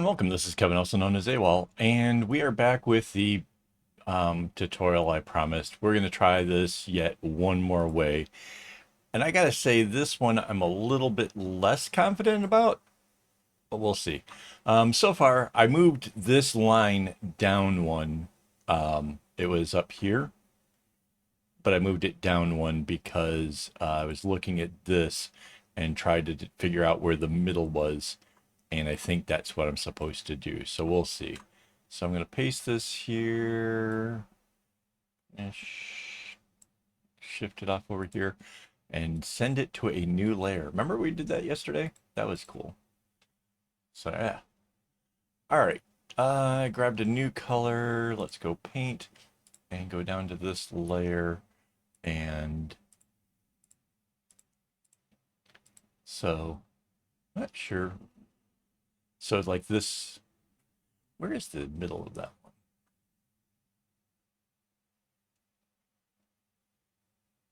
welcome. This is Kevin, also known as AWOL, and we are back with the tutorial I promised. We're going to try this yet one more way. And I got to say, this one I'm a little bit less confident about, but we'll see. So far, I moved this line down one. It was up here, but I moved it down one because I was looking at this and tried to figure out where the middle was. And I think that's what I'm supposed to do. So we'll see. So I'm going to paste this here and shift it off over here and send it to a new layer. Remember we did that yesterday? That was cool. So yeah. All right. I grabbed a new color. Let's go paint and go down to this layer. And so, not sure. So like this, where is the middle of that one?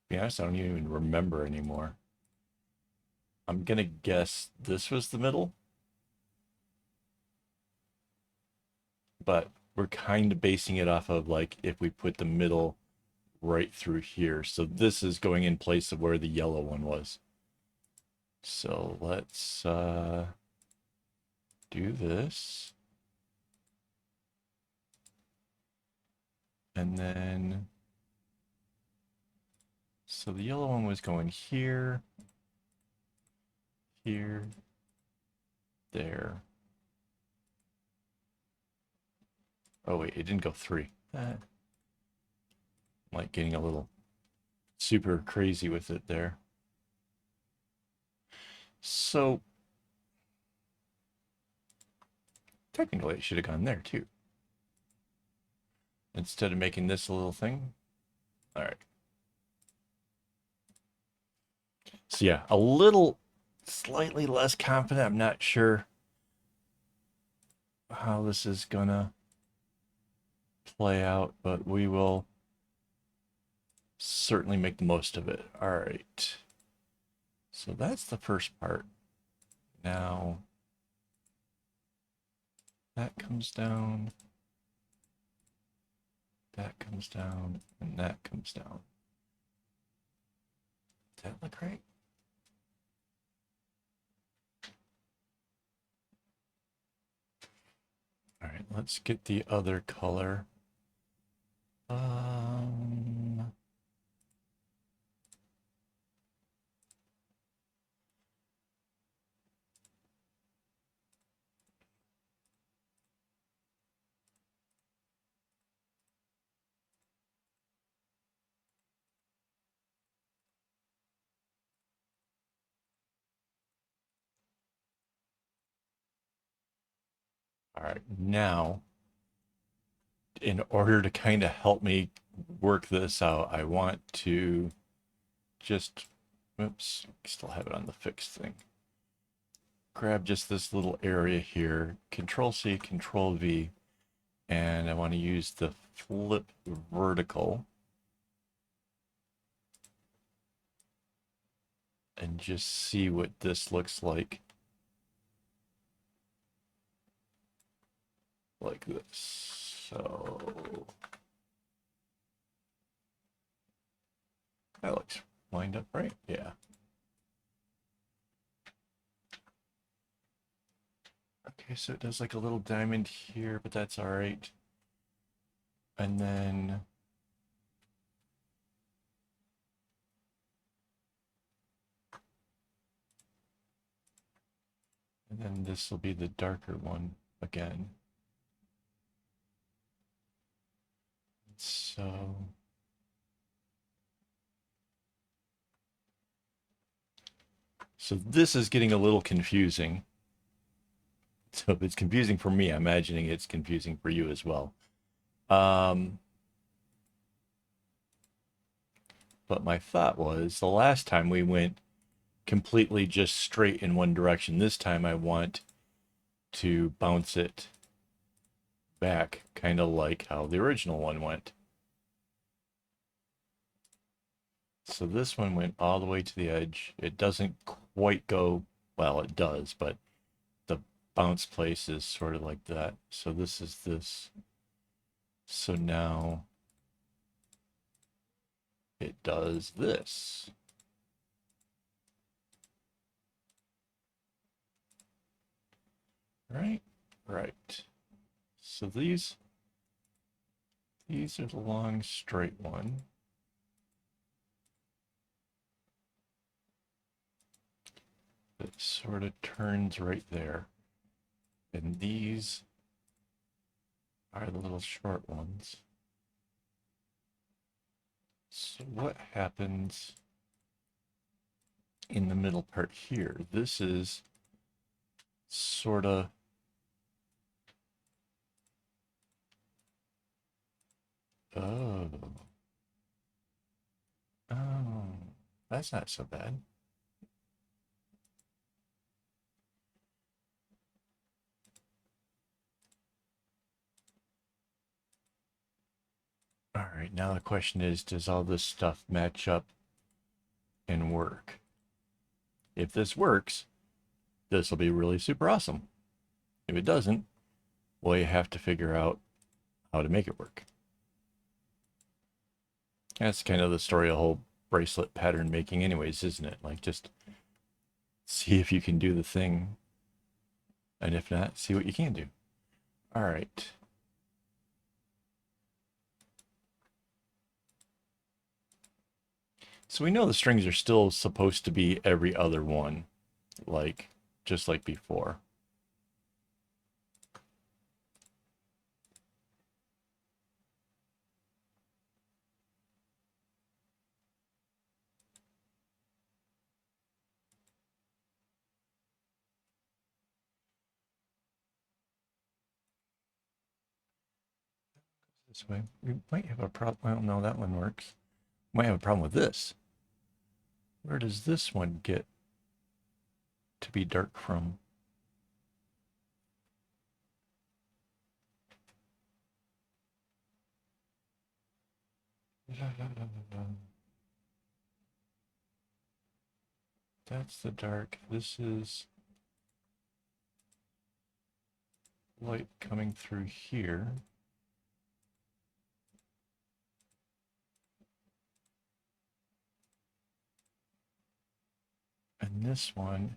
To be honest, I don't even remember anymore. I'm gonna guess this was the middle, but we're kind of basing it off of like if we put the middle right through here. So this is going in place of where the yellow one was. So let's do this. And then, so the yellow one was going here, here, there. Oh wait, it didn't go three. Like getting a little super crazy with it there. So technically it should have gone there too. Instead of making this a little thing. All right. So yeah, a little slightly less confident. I'm not sure how this is gonna play out, but we will certainly make the most of it. All right. So that's the first part. Now that comes down, that comes down, and that comes down. Does that look right? All right, let's get the other color. All right, now, in order to kind of help me work this out, I want to just, oops, still have it on the fixed thing. Grab just this little area here, Control C, Control V, and I want to use the flip vertical and just see what this looks like this. So that looks lined up right. Yeah. Okay, so it does like a little diamond here, but that's all right. And then this will be the darker one again. So this is getting a little confusing. So if it's confusing for me, I'm imagining it's confusing for you as well. But my thought was the last time we went completely just straight in one direction. This time I want to bounce it back, kind of like how the original one went. So this one went all the way to the edge. It doesn't quite go, well, it does, but the bounce place is sort of like that. So this is this. So now it does this. Right? Right. So these are the long straight one. It sort of turns right there. And these are the little short ones. So what happens in the middle part here? This is sort of, oh, oh, that's not so bad. All right, now the question is, does all this stuff match up and work? If this works, this will be really super awesome. If it doesn't, well, you have to figure out how to make it work. That's kind of the story of the whole bracelet pattern making anyways, isn't it? Like, just see if you can do the thing, and if not, see what you can do. All right. So we know the strings are still supposed to be every other one, like, just like before. This way. We might have a problem. Well, no, that one works. Might have a problem with this. Where does this one get to be dark from? That's the dark. This is light coming through here. And this one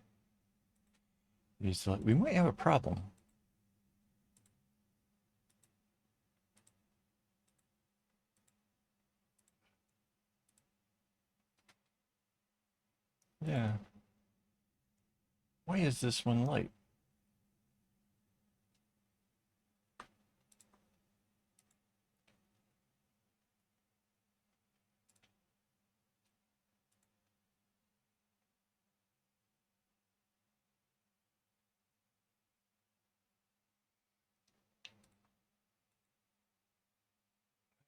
is like, we might have a problem. Yeah. Why is this one light?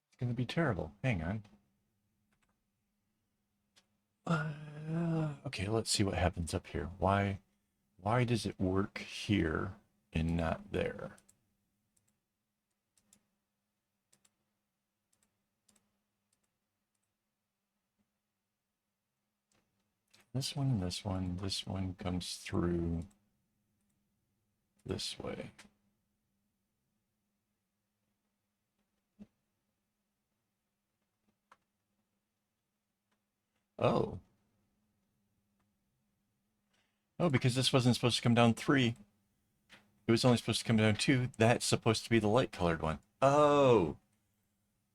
It's going to be terrible. Hang on. Okay, let's see what happens up here. Why does it work here and not there? This one and this one comes through this way. Oh. Oh, because this wasn't supposed to come down 3. It was only supposed to come down 2. That's supposed to be the light colored one. Oh.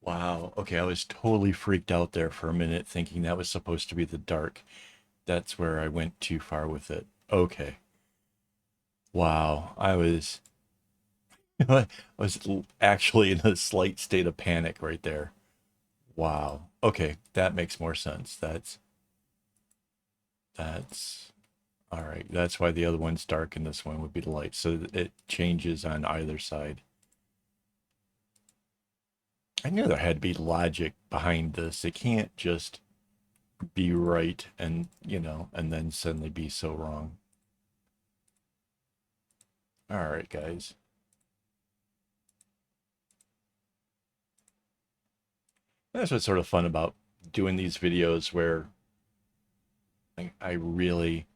Wow. Okay, I was totally freaked out there for a minute thinking that was supposed to be the dark. That's where I went too far with it. Okay. Wow. I was I was actually in a slight state of panic right there. Wow. Okay, that makes more sense. That's all right. That's why the other one's dark and this one would be the light. So it changes on either side. I knew there had to be logic behind this. It can't just be right and, and then suddenly be so wrong. All right, guys. That's what's sort of fun about doing these videos where I really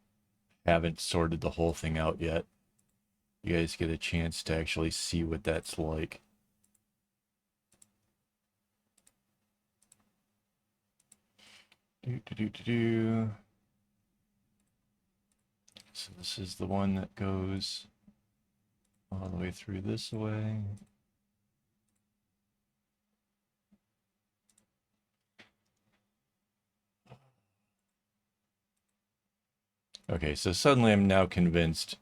haven't sorted the whole thing out yet. you guys get a chance to actually see what that's like. So this is the one that goes all the way through this way. Okay, so suddenly I'm now convinced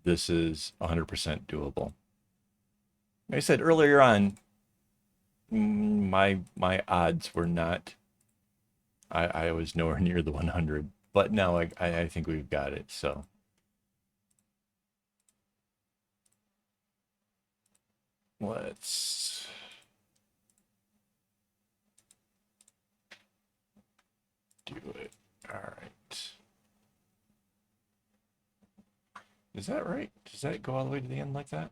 this is 100% doable. Like I said earlier on, my odds were not, I was nowhere near the 100, but now I think we've got it, so. Let's do it. All right. Is that right? Does that go all the way to the end like that?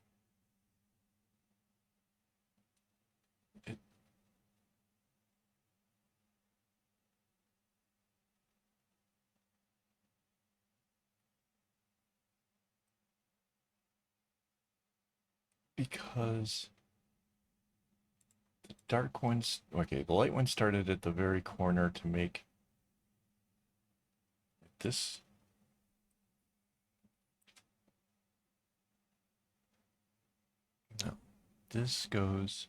It, because the dark ones, okay, the light one started at the very corner to make this. No, this goes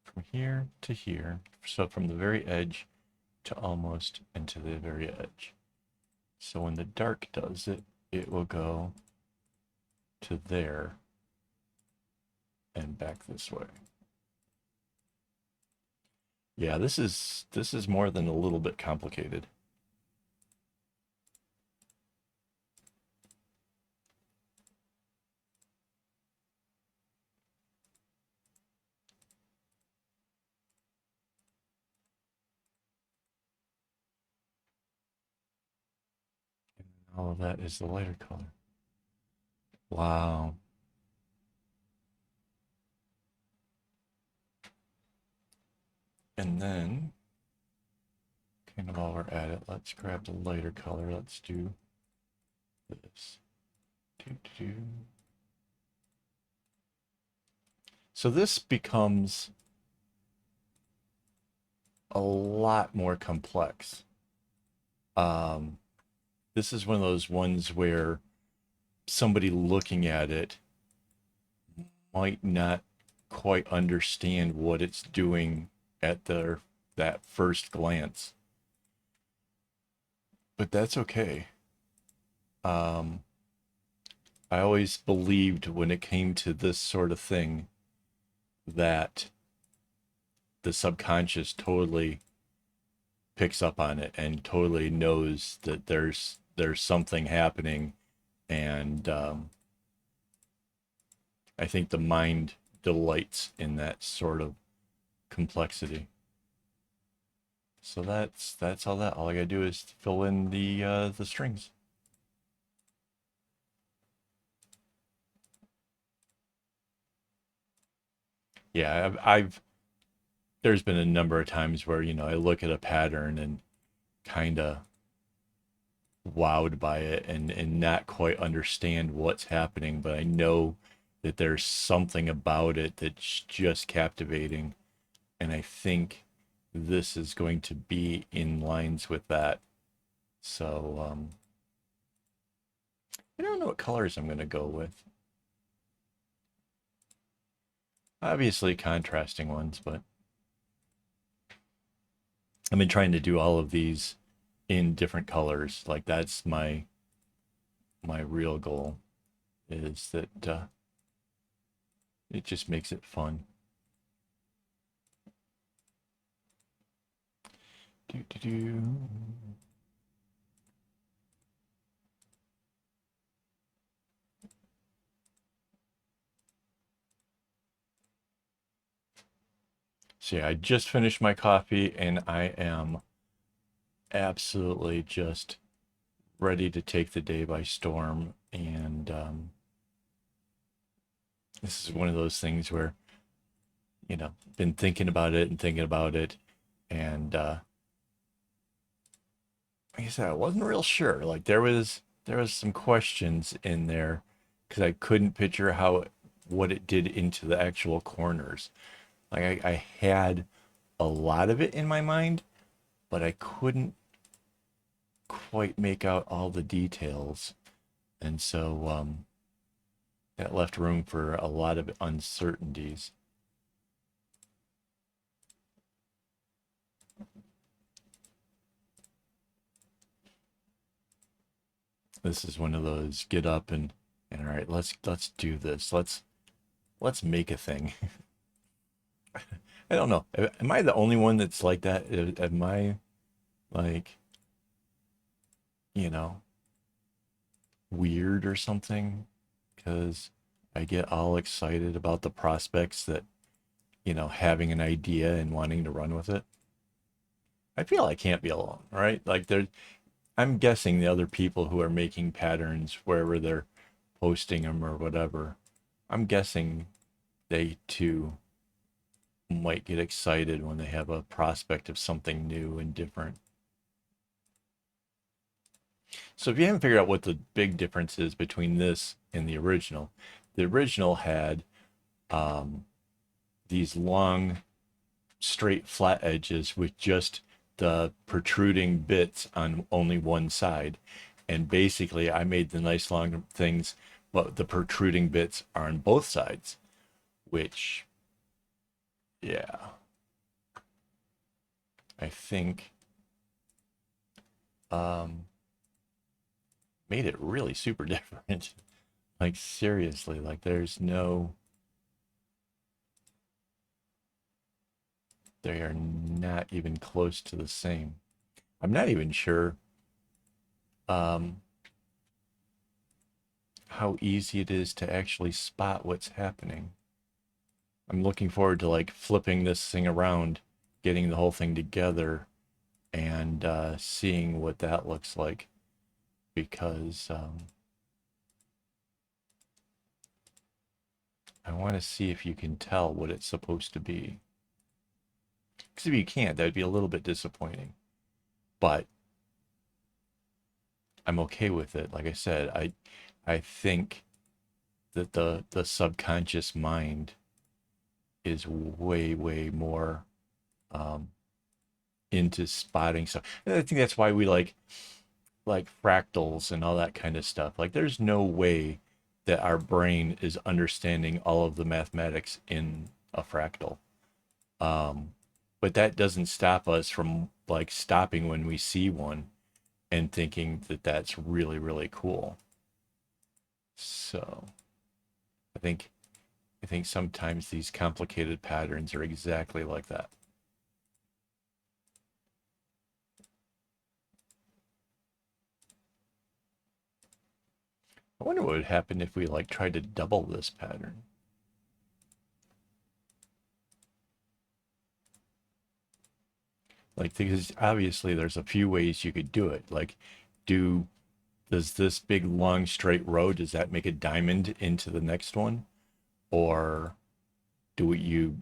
from here to here. So from the very edge to almost into the very edge. So when the dark does it, it will go to there and back this way. Yeah, this is more than a little bit complicated. All of that is the lighter color. Wow. And then, kind of while we're at it, let's grab the lighter color. Let's do this. So this becomes a lot more complex. This is one of those ones where somebody looking at it might not quite understand what it's doing at that first glance. But that's okay. I always believed when it came to this sort of thing that the subconscious totally picks up on it and totally knows that there's something happening, and I think the mind delights in that sort of complexity. So that's all that. All I gotta do is fill in the strings. Yeah, I've there's been a number of times where, I look at a pattern and kind of wowed by it and not quite understand what's happening, but I know that there's something about it that's just captivating. And I think this is going to be in lines with that. So I don't know what colors I'm going to go with. Obviously contrasting ones, but I've been trying to do all of these in different colors. Like that's my real goal, is that it just makes it fun. Do do do. So yeah, I just finished my coffee and I am absolutely just ready to take the day by storm. And this is one of those things where, been thinking about it and thinking about it. And like I said, I wasn't real sure. Like there was there was some questions in there because I couldn't picture what it did into the actual corners. Like I had a lot of it in my mind, but I couldn't quite make out all the details. And so that left room for a lot of uncertainties. This is one of those get up and all right, let's do this. Let's make a thing. I don't know. Am I the only one that's like that? Am I like, you know, weird or something? Because I get all excited about the prospects that, having an idea and wanting to run with it. I feel I can't be alone, right? Like I'm guessing the other people who are making patterns wherever they're posting them or whatever, I'm guessing they too might get excited when they have a prospect of something new and different. So if you haven't figured out what the big difference is between this and the original had um, these long, straight, flat edges with just the protruding bits on only one side. And basically, I made the nice long things, but the protruding bits are on both sides, which, yeah, I think um, made it really super different. Like, seriously, like, they are not even close to the same. I'm not even sure um, how easy it is to actually spot what's happening. I'm looking forward to like flipping this thing around, getting the whole thing together, and seeing what that looks like because I want to see if you can tell what it's supposed to be. Because if you can't, that would be a little bit disappointing. But I'm okay with it. Like I said, I think that the subconscious mind is way more um, into spotting stuff. And I think that's why we like fractals and all that kind of stuff. Like there's no way that our brain is understanding all of the mathematics in a fractal. Um, but that doesn't stop us from like stopping when we see one and thinking that that's really cool. So I think I think sometimes these complicated patterns are exactly like that. I wonder what would happen if we like tried to double this pattern. Like because obviously there's a few ways you could do it. Like do does this big long straight row does that make a diamond into the next one? Or do you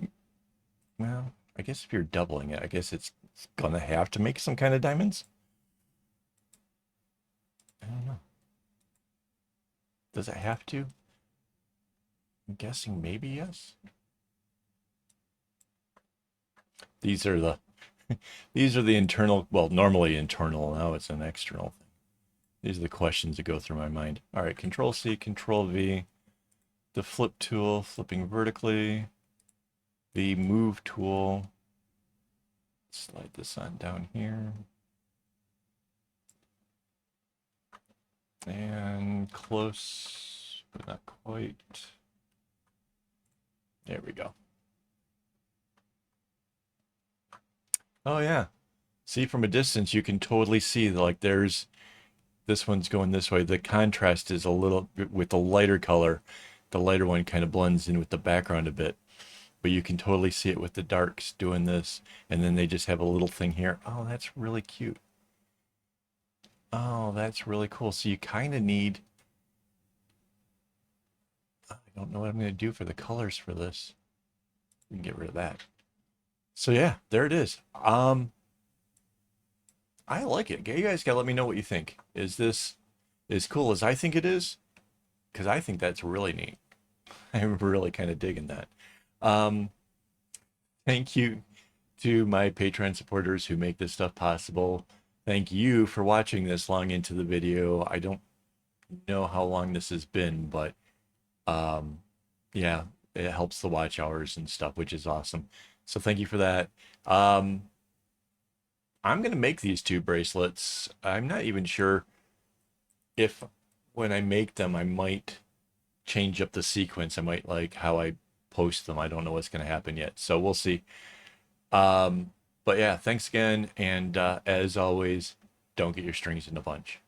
well, I guess if you're doubling it, I guess it's gonna have to make some kind of diamonds. I don't know. Does it have to? I'm guessing maybe yes. These are the these are the internal, well, normally internal, now it's an external thing. These are the questions that go through my mind. All right, Control C, Control V, the flip tool, flipping vertically, the move tool. Slide this on down here. And close, but not quite. There we go. Oh yeah. See from a distance, you can totally see like there's this one's going this way. The contrast is a little with the lighter color. The lighter one kind of blends in with the background a bit, but you can totally see it with the darks doing this. And then they just have a little thing here. Oh, that's really cute. Oh, that's really cool. So you kind of need, I don't know what I'm going to do for the colors for this. We can get rid of that. So yeah, there it is. I like it. You guys gotta let me know what you think. Is this as cool as I think it is, because I think that's really neat. I'm really kind of digging that. Um, Thank you to my Patreon supporters who make this stuff possible. Thank you for watching this long into the video. I don't know how long this has been, but um, yeah, it helps the watch hours and stuff, which is awesome. So thank you for that. Um, I'm gonna make these two bracelets. I'm not even sure if when I make them, I might change up the sequence. I might like how I post them. I don't know what's gonna happen yet, so we'll see. But yeah, thanks again, and as always, don't get your strings in a bunch.